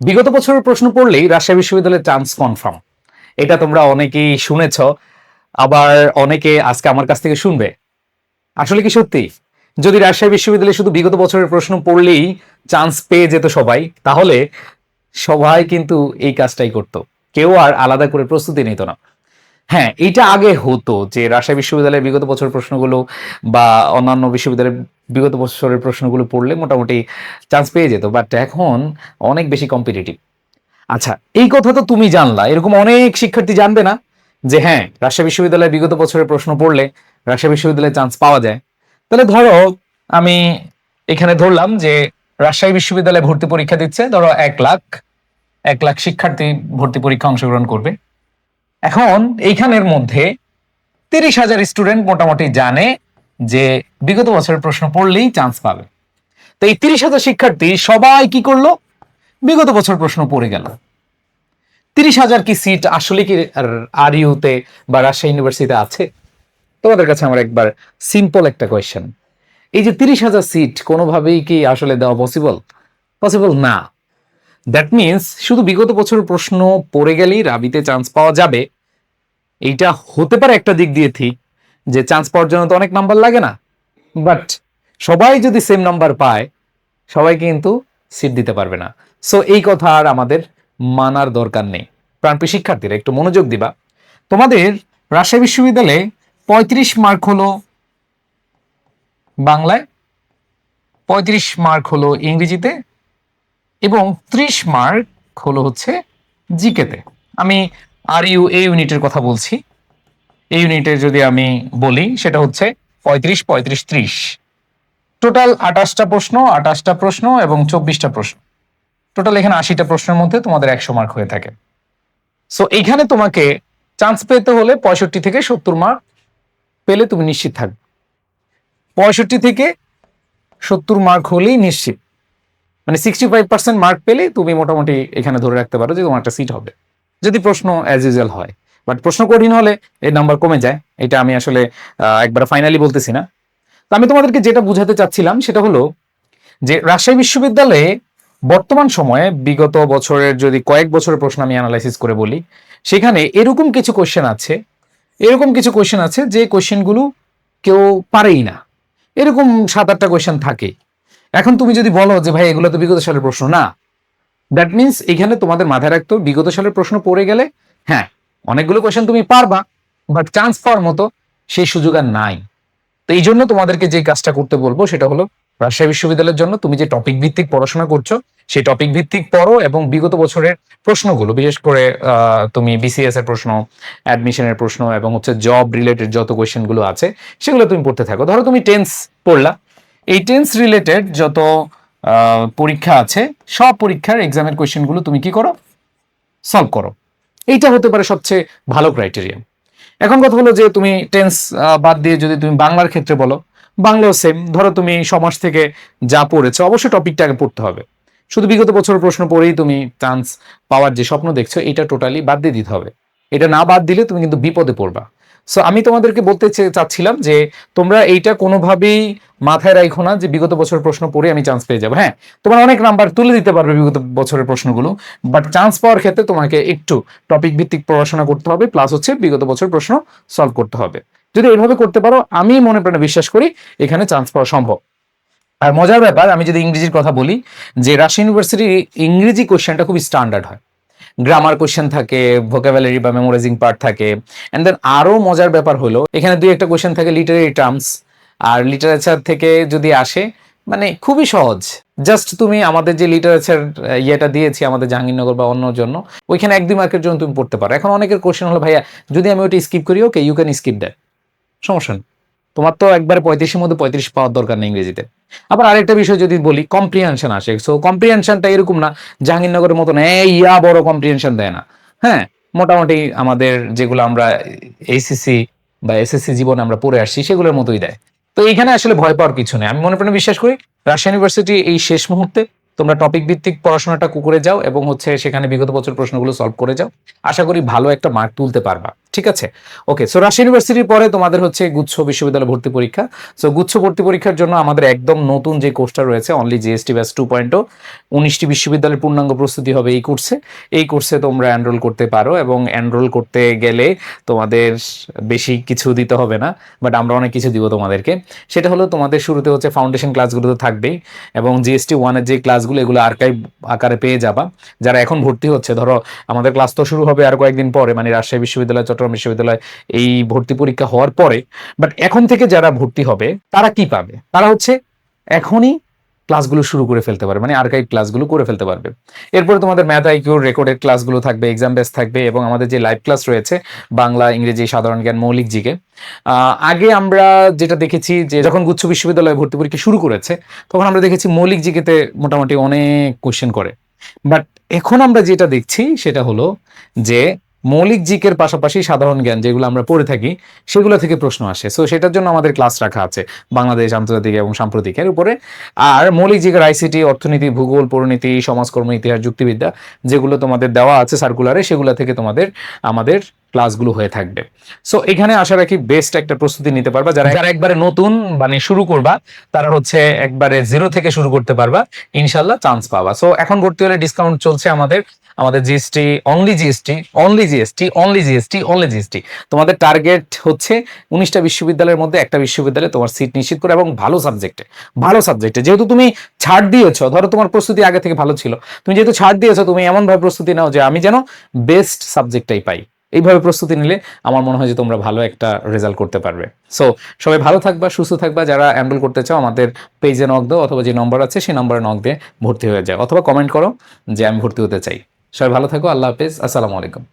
বিগত বছরের প্রশ্ন পড়লেই রাজশাহী বিশ্ববিদ্যালয়ের চান্স কনফার্ম। এটা তোমরা অনেকেই শুনেছ, আবার অনেকে আজকে আমার কাছ থেকে শুনবে। আসলে কি সত্যি? যদি রাজশাহী বিশ্ববিদ্যালয়ে শুধু বিগত বছরের প্রশ্ন পড়লেই চান্স পেয়ে যেত সবাই, তাহলে সবাই কিন্তু এই কাজটাই করত। কেউ আর আলাদা করে প্রস্তুতি নিত না। হ্যাঁ, এইটা আগে হতো যে রাজশাহী বিশ্ববিদ্যালয়ের বিগত বছরের প্রশ্নগুলো বা অন্যান্য বিশ্ববিদ্যালয়ের বিগত বছরের প্রশ্নগুলো পড়লে মোটামুটি চান্স পেয়ে যেত। বাট এখন অনেক বেশি কম্পিটিটিভ। আচ্ছা, এই কথা তো তুমি জানলা, এরকম অনেক শিক্ষার্থী জানবে না যে হ্যাঁ, রাজশাহী বিশ্ববিদ্যালয়ে বিগত বছরের প্রশ্ন পড়লে রাজশাহী বিশ্ববিদ্যালয়ে চান্স পাওয়া যায়। তাহলে ধরো আমি এখানে ধরলাম যে রাজশাহী বিশ্ববিদ্যালয়ে ভর্তি পরীক্ষা দিচ্ছে, ধরো 1 লাখ শিক্ষার্থী ভর্তি পরীক্ষা অংশগ্রহণ করবে। এখন এইখানের মধ্যে 30,000 স্টুডেন্ট মোটামুটি জানে যে বিগত বছরের প্রশ্ন পড়লেই চান্স পাবে। তো এই 30,000 শিক্ষার্থী সবাই কি করলো? বিগত বছর প্রশ্ন পড়ে গেল। 30,000 কি সিট আসলে কি আর ইউতে বা রাজশাহী ইউনিভার্সিটিতে আছে? তোমাদের কাছে আমার একবার সিম্পল একটা কোয়েশ্চেন, এই যে 30,000 সিট কোনোভাবেই কি আসলে দেওয়া পসিবল? পসিবল না। দ্যাট মিনস শুধু বিগত বছরের প্রশ্ন পড়ে গেলেই রাবিতে চান্স পাওয়া যাবে, এইটা হতে পারে একটা দিক দিয়ে ঠিক, যে চান্স পাওয়ার জন্য তো অনেক নাম্বার লাগে না। বাট সবাই যদি সেম নাম্বার পায়, সবাই কিন্তু সিট দিতে পারবে না। সো এই কথা আর আমাদের মানার দরকার নেই। প্রাণপ্রিয় শিক্ষার্থীরা একটু মনোযোগ দিবা। তোমাদের রাজশাহী বিশ্ববিদ্যালয়ে 35 মার্ক হলো বাংলায়, 35 মার্ক হলো ইংরেজিতে, এবং 30 মার্ক হলো হচ্ছে জিকেতে। আমি আর ইউ এই ইউনিটের কথা বলছি। এই ইউনিটের যদি আমি বলি সেটা হচ্ছে 35, 35, 30, টোটাল 28টা প্রশ্ন এবং 24টা প্রশ্ন। টোটাল এখানে 80টা প্রশ্নের মধ্যে তোমাদের 100 মার্ক হয়ে থাকে। সো এইখানে তোমাকে চান্স পেতে হলে 65 থেকে 70 মার্ক পেলে তুমি নিশ্চিত থাকবে। 65 থেকে 70 মার্ক হলেই নিশ্চিত, মানে 65% মার্ক পেলে তুমি মোটামুটি এখানে ধরে রাখতে পারো যে তোমার একটা সিট হবে, যদি প্রশ্ন অ্যাজ ইউজুয়াল হয়। বাট প্রশ্ন কঠিন হলে এই নাম্বার কমে যায়। এটা আমি আসলে একবার ফাইনালি বলতেছি না। তো আমি তোমাদেরকে যেটা বুঝাতে চাচ্ছিলাম সেটা হলো যে রাজশাহী বিশ্ববিদ্যালয়ে বর্তমান সময়ে বিগত বছরের যদি কয়েক বছরের প্রশ্ন আমি অ্যানালাইসিস করে বলি, সেখানে এরকম কিছু কোয়েশ্চেন আছে যে কোয়েশ্চেনগুলো কেউ পারেই না। এরকম 7-8টা কোয়েশ্চেন থাকে। এখন তুমি যদি বলো যে ভাই এগুলো তো বিগত সালের প্রশ্ন না, দ্যাট মিনস এখানে তোমাদের মাথায় রাখতে হবে বিগত সালের প্রশ্ন পড়ে গেলে হ্যাঁ অনেকগুলো কোয়েশ্চেন তুমি পারবা, বাট চান্স পাওয়ার মতো সেই সুযোগ আর নাই। তো এই জন্য তোমাদেরকে যে কাজটা করতে বলবো সেটা হলো রাজশাহী বিশ্ববিদ্যালয়ের জন্য তুমি যে টপিক ভিত্তিক পড়াশোনা করছো সেই টপিক ভিত্তিক পড়ো, এবং বিগত বছরের প্রশ্নগুলো বিশেষ করে তুমি বিসিএস এর প্রশ্ন, অ্যাডমিশনের প্রশ্ন এবং হচ্ছে জব রিলেটেড যত কোয়েশ্চেন গুলো আছে সেগুলো তুমি পড়তে থাকো। ধরো তুমি টেন্স পড়লা, এই টেন্স রিলেটেড যত পরীক্ষা আছে সব পরীক্ষার এক্সামের কোয়েশ্চেন গুলো তুমি কি করো? সলভ করো। এইটা হতে পারে সবচেয়ে ভালো ক্রাইটেরিয়া। এখন কথা হলো যে তুমি টেন্স বাদ দিয়ে যদি তুমি বাংলার ক্ষেত্রে বলো, বাংলাও সেম। ধরো তুমি সমাজ থেকে যা পড়েছো অবশ্যই টপিকটাকে পড়তে হবে। শুধু বিগত বছরের প্রশ্ন পড়েই তুমি চান্স পাওয়ার যে স্বপ্ন দেখছো এটা টোটালি বাদ দিয়ে দিতে হবে। এটা না বাদ দিলে তুমি কিন্তু বিপদে পড়বা। সো আমি তোমাদেরকে বলতে চাচ্ছিলাম যে তোমরা এইটা কোনোভাবেই মাথায় রাখো না যে বিগত বছরের প্রশ্ন পড়ে আমি চান্স পেয়ে যাবো। হ্যাঁ, তোমার অনেক নাম্বার তুলে দিতে পারবে বিগত বছরের প্রশ্নগুলো, বাট চান্স পাওয়ার ক্ষেত্রে তোমাকে একটু টপিক ভিত্তিক পড়াশোনা করতে হবে, প্লাস হচ্ছে বিগত বছর প্রশ্ন সলভ করতে হবে। যদি এইভাবে করতে পারো আমি মনে প্রাণে বিশ্বাস করি এখানে চান্স পাওয়া সম্ভব। আর মজার ব্যাপার, আমি যদি ইংরেজির কথা বলি, যে রাজশাহী ইউনিভার্সিটির ইংরেজি কোশ্চেনটা খুব স্ট্যান্ডার্ড হয়। গ্রামার কোশ্চেন থাকে, ভোকাবুলারি বা মেমোরাইজিং পার্ট থাকে, এন্ড দেন আরো মজার ব্যাপার হলো এখানে 2-1টা কোশ্চেন থাকে লিটারেরি টার্মস। আর লিটারেচার থেকে যদি আসে মানে খুবই সহজ। জাস্ট তুমি আমাদের যে লিটারেচার ইয়েটা দিয়েছি আমাদের জাহাঙ্গীরনগর বা অন্য জন্য, ওইখানে 1-2 মার্কের জন্য তুমি পড়তে পারো। এখন অনেকের কোশ্চেন হলো ভাইয়া যদি আমি ওইটা স্কিপ করি, okay you can skip that, সমস্যা নেই। তোমার তো একবার 35-এর মধ্যে 35 পাওয়ার দরকার নেই ইংরেজিতে। আবার আরেকটা বিষয় যদি বলি, কম্প্রিহেনশন আসে। সো কম্প্রিহেনশনটা এরকম না জাহাঙ্গীরনগরের মতন ইয়া বড় কম্প্রিহেনশন দেয় না। হ্যাঁ, মোটামুটি আমাদের যেগুলো আমরা এইচএসসি বা এসএসসি জীবনে আমরা পড়ে আসছি সেগুলোর মতোই দেয়। তো এখানে আসলে ভয় পাওয়ার কিছু নেই। আমি মনে প্রাণে বিশ্বাস করি রাজশাহী ইউনিভার্সিটি এই শেষ মুহূর্তে তোমরা টপিক ভিত্তিক পড়াশোনাটা করে যাও এবং হচ্ছে সেখানে বিগত বছর প্রশ্নগুলো সলভ করে যাও। আশা করি ভালো একটা মার্ক তুলতে পারবা। ঠিক আছে, ওকে। সো রাজশাহী ইউনিভার্সিটির পরে তোমাদের হচ্ছে গুচ্ছ বিশ্ববিদ্যালয় ভর্তি পরীক্ষা। সো গুচ্ছ ভর্তি পরীক্ষার জন্য আমাদের একদম নতুন যে কোর্সটা রয়েছে অনলি জিএসটি ব্যাচ 2.0, 19টি বিশ্ববিদ্যালয়ের পূর্ণাঙ্গ প্রস্তুতি হবে এই কোর্সে। এই কোর্সে তোমরা এনরোল করতে পারো, এবং এনরোল করতে গেলে তোমাদের বেশি কিছু দিতে হবে না, বাট আমরা অনেক কিছু দিব তোমাদেরকে। সেটা হলো তোমাদের শুরুতে হচ্ছে ফাউন্ডেশন ক্লাসগুলো তো থাকবেই, এবং জিএসটি 1-এর যে ক্লাসগুলো এগুলো আর্কাইভ আকারে পেয়ে যাবা। যারা এখন ভর্তি হচ্ছে, ধরো আমাদের ক্লাস তো শুরু হবে আর কয়েকদিন পরে, মানে রাজশাহী বিশ্ববিদ্যালয়, চট্টগ্রাম বিশ্ববিদ্যালয় এই ভর্তি পরীক্ষা হওয়ার পরে। বাট এখন থেকে যারা ভর্তি হবে তারা কি পাবে? তারা হচ্ছে এখনই ক্লাসগুলো শুরু করে ফেলতে পারবে, মানে আর্কাইভ ক্লাসগুলো করে ফেলতে পারবে। এরপরে তোমাদের ম্যাথ আইকিউর রেকর্ডেড ক্লাসগুলো থাকবে, এক্সাম বেস থাকবে, এবং আমাদের যে লাইভ ক্লাস রয়েছে বাংলা, ইংরেজি, সাধারণ জ্ঞান, মৌলিক জিকে। আগে আমরা যেটা দেখেছি যে যখন গুচ্ছ বিশ্ববিদ্যালয়ে ভর্তি পরীক্ষা শুরু করেছে তখন আমরা দেখেছি মৌলিক জিকেতে মোটামুটি অনেক কোশ্চেন করে। বাট এখন আমরা যেটা দেখছি সেটা হলো যে মৌলিক জিকের পাশাপাশি সাধারণ জ্ঞান যেগুলো আমরা পড়ে থাকি সেগুলো থেকে প্রশ্ন আসে। সো সেটার জন্য আমাদের ক্লাস রাখা আছে বাংলাদেশ, আন্তর্জাতিক এবং সাম্প্রতিকের উপরে। আর মৌলিক জিকের আইসিটি, অর্থনীতি, ভূগোল, পরিণীতি, সমাজকর্ম, ইতিহাস, যুক্তিবিদ্যা যেগুলো তোমাদের দেওয়া আছে সার্কুলারে, সেগুলো থেকে তোমাদের আমাদের ক্লাসগুলো হয়ে থাকবে। সো এখানে আশা রাখি বেস্ট একটা প্রস্তুতি নিতে পারবা। যারা যারা একবারে নতুন মানে শুরু করবা তারা হচ্ছে একবারে জিরো থেকে শুরু করতে পারবা, ইনশাল্লাহ চান্স পাবা। সো এখন ভর্তি হলে ডিসকাউন্ট চলছে আমাদের GST, only GST, only GST, only GST, only GST. তোমাদের টার্গেট হচ্ছে 19টা বিশ্ববিদ্যালয়ের মধ্যে একটা বিশ্ববিদ্যালয়ে তোমার সিট নিশ্চিত করে, এবং ভালো সাবজেক্টে, ভালো সাবজেক্টে। যেহেতু তুমি ছাড় দিয়েছো, ধরো তোমার প্রস্তুতি আগে থেকে ভালো ছিল, তুমি যেহেতু ছাড় দিয়েছো, তুমি এমনভাবে প্রস্তুতি নাও যে আমি যেন বেস্ট সাবজেক্টটাই পাই। এইভাবে প্রস্তুতি নিলে আমার মনে হয় যে তোমরা ভালো একটা রেজাল্ট করতে পারবে। সো সবাই ভালো থাকবা, সুস্থ থাকবা। যারা এনরোল করতে চাও আমাদের পেজে নক দাও, অথবা যে নম্বর আছে সেই নম্বরে নক দিয়ে ভর্তি হয়ে যাও, অথবা কমেন্ট করো যে আমি ভর্তি হতে চাই। সবাই ভালো থাকো, আল্লাহ হাফেজ, আসসালামু আলাইকুম।